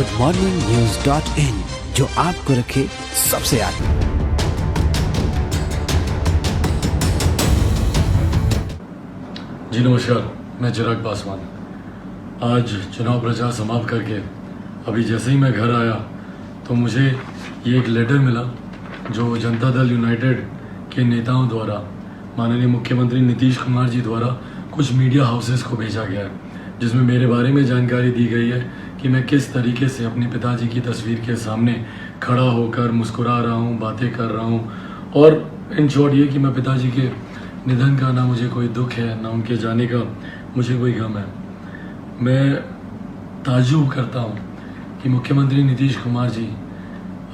goodmorningnews.in, जो आपको रखे सबसे आगे। जी नमस्कार, मैं चिराग पासवान। आज चुनाव प्रचार समाप्त करके अभी जैसे ही मैं घर आया तो मुझे ये एक लेटर मिला जो जनता दल यूनाइटेड के नेताओं द्वारा माननीय मुख्यमंत्री नीतीश कुमार जी द्वारा कुछ मीडिया हाउसेस को भेजा गया है, जिसमें मेरे बारे में जानकारी दी गई है कि मैं किस तरीके से अपने पिताजी की तस्वीर के सामने खड़ा होकर मुस्कुरा रहा हूँ, बातें कर रहा हूँ। और इन शॉर्ट ये कि मैं पिताजी के निधन का ना मुझे कोई दुख है, ना उनके जाने का मुझे कोई गम है। मैं ताज्जुब करता हूँ कि मुख्यमंत्री नीतीश कुमार जी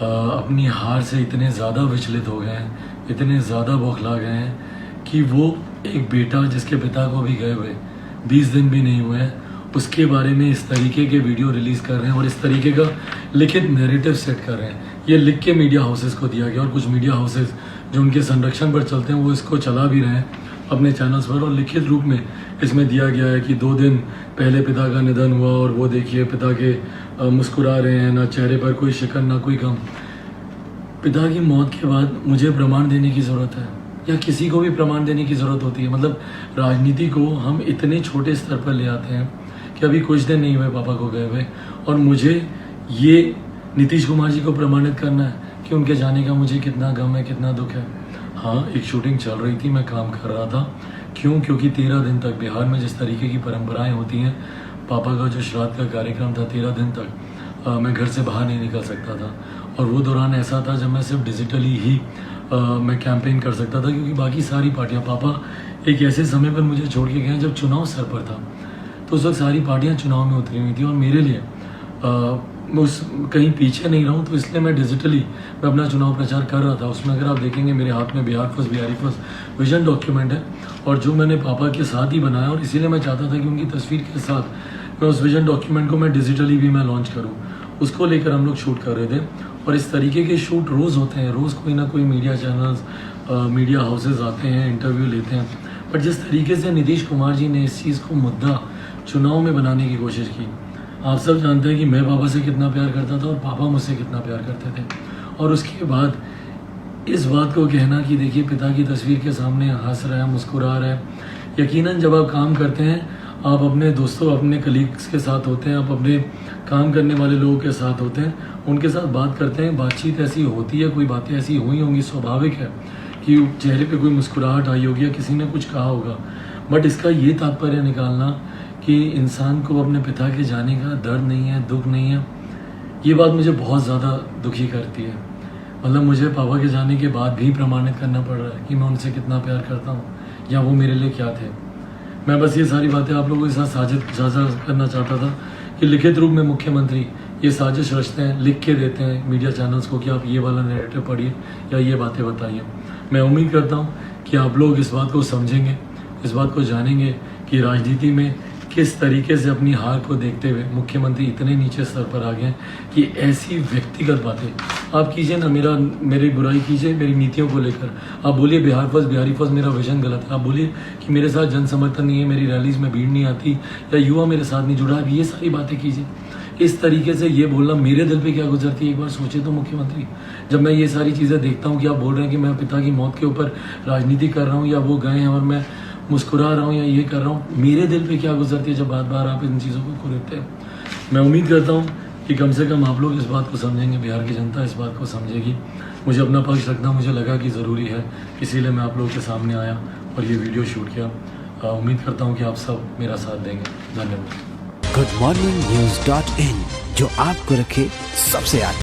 अपनी हार से इतने ज़्यादा विचलित हो गए हैं, इतने ज़्यादा बौखला गए हैं कि वो एक बेटा जिसके पिता को भी गए हुए 20 दिन भी नहीं हुए हैं, उसके बारे में इस तरीके के वीडियो रिलीज़ कर रहे हैं और इस तरीके का लिखित नैरेटिव सेट कर रहे हैं। ये लिख के मीडिया हाउसेस को दिया गया और कुछ मीडिया हाउसेस जो उनके संरक्षण पर चलते हैं वो इसको चला भी रहे हैं अपने चैनल्स पर, और लिखित रूप में इसमें दिया गया है कि 2 दिन पहले पिता का निधन हुआ और वो देखिए पिता के मुस्कुरा रहे हैं, ना चेहरे पर कोई शिकन ना कोई गम। पिता की मौत के बाद मुझे प्रमाण देने की ज़रूरत है या किसी को भी प्रमाण देने की ज़रूरत होती है? मतलब राजनीति को हम इतने छोटे स्तर पर ले आते हैं कि अभी कुछ दिन नहीं हुए पापा को गए हुए और मुझे ये नीतीश कुमार जी को प्रमाणित करना है कि उनके जाने का मुझे कितना गम है, कितना दुख है। हाँ, एक शूटिंग चल रही थी, मैं काम कर रहा था। क्यों? क्योंकि 13 दिन तक बिहार में जिस तरीके की परंपराएं होती हैं, पापा का जो श्राद्ध का कार्यक्रम था 13 दिन तक मैं घर से बाहर नहीं निकल सकता था। और वो दौरान ऐसा था जब मैं सिर्फ डिजिटली ही मैं कैंपेन कर सकता था, क्योंकि बाकी सारी पार्टियां, पापा एक ऐसे समय पर मुझे छोड़ के गए जब चुनाव सर पर था, तो उस वक्त सारी पार्टियां चुनाव में उतरी हुई थी और मेरे लिए मैं उस कहीं पीछे नहीं रहूं, तो इसलिए मैं डिजिटली मैं अपना चुनाव प्रचार कर रहा था। उसमें अगर आप देखेंगे मेरे हाथ में Bihar first Bihari first vision document है और जो मैंने पापा के साथ ही बनाया, और इसीलिए मैं चाहता था कि उनकी तस्वीर के साथ मैं उस विजन डॉक्यूमेंट को मैं डिजिटली भी मैं लॉन्च करूँ। उसको लेकर हम लोग शूट कर रहे थे और इस तरीके के शूट रोज़ होते हैं, रोज़ कोई ना कोई मीडिया चैनल्स मीडिया हाउसेज आते हैं, इंटरव्यू लेते हैं। बट जिस तरीके से नीतीश कुमार जी ने इस चीज़ को मुद्दा चुनाव में बनाने की कोशिश की, आप सब जानते हैं कि मैं पापा से कितना प्यार करता था और पापा मुझसे कितना प्यार करते थे। और उसके बाद इस बात को कहना कि देखिए पिता की तस्वीर के सामने हंस रहा है, मुस्कुरा रहा है। यकीनन जब आप काम करते हैं, आप अपने दोस्तों, अपने कलीग्स के साथ होते हैं, आप अपने काम करने वाले लोगों के साथ होते हैं, उनके साथ बात करते हैं, बातचीत ऐसी होती है, कोई बातें ऐसी हुई होंगी, स्वाभाविक है कि चेहरे पे कोई मुस्कुराहट आई होगी या किसी ने कुछ कहा होगा। बट इसका ये तात्पर्य निकालना कि इंसान को अपने पिता के जाने का दर्द नहीं है, दुख नहीं है, ये बात मुझे बहुत ज़्यादा दुखी करती है। मतलब मुझे पापा के जाने के बाद भी प्रमाणित करना पड़ रहा है कि मैं उनसे कितना प्यार करता हूँ या वो मेरे लिए क्या थे। मैं बस ये सारी बातें आप लोगों के साथ साझा करना चाहता था कि लिखित रूप में मुख्यमंत्री ये साजिश रचते हैं, लिख के देते हैं मीडिया चैनल्स को कि आप ये वाला नैरेटिव पढ़िए या ये बातें बताइए। मैं उम्मीद करता हूँ कि आप लोग इस बात को समझेंगे, इस बात को जानेंगे कि राजनीति में किस तरीके से अपनी हार को देखते हुए मुख्यमंत्री इतने नीचे स्तर पर आ गए कि ऐसी व्यक्तिगत बातें आप कीजिए ना, मेरी बुराई कीजिए मेरी नीतियों को लेकर। आप बोलिए बिहार फर्स्ट बिहारी फर्स्ट मेरा विजन गलत है, आप बोलिए कि मेरे साथ जन समर्थन नहीं है, मेरी रैलीज में भीड़ नहीं आती या युवा मेरे साथ नहीं जुड़ा, आप ये सारी बातें कीजिए। इस तरीके से ये बोलना मेरे दिल पे क्या गुजरती है, एक बार सोचे तो मुख्यमंत्री। जब मैं ये सारी चीज़ें देखता हूँ कि आप बोल रहे हैं कि मैं पिता की मौत के ऊपर राजनीति कर रहा हूँ या वो गए हैं और मैं मुस्कुरा रहा हूँ या ये कर रहा हूँ, मेरे दिल पे क्या गुजरती है जब बार बार आप इन चीज़ों को खुलते हैं। मैं उम्मीद करता हूँ कि कम से कम आप लोग इस बात को समझेंगे, बिहार की जनता इस बात को समझेगी। मुझे अपना पक्ष रखना मुझे लगा कि ज़रूरी है, इसीलिए मैं आप लोगों के सामने आया और ये वीडियो शूट किया। उम्मीद करता हूँ कि आप सब मेरा साथ देंगे। धन्यवाद। goodmorningnews.in, जो आपको रखे सबसे आगे।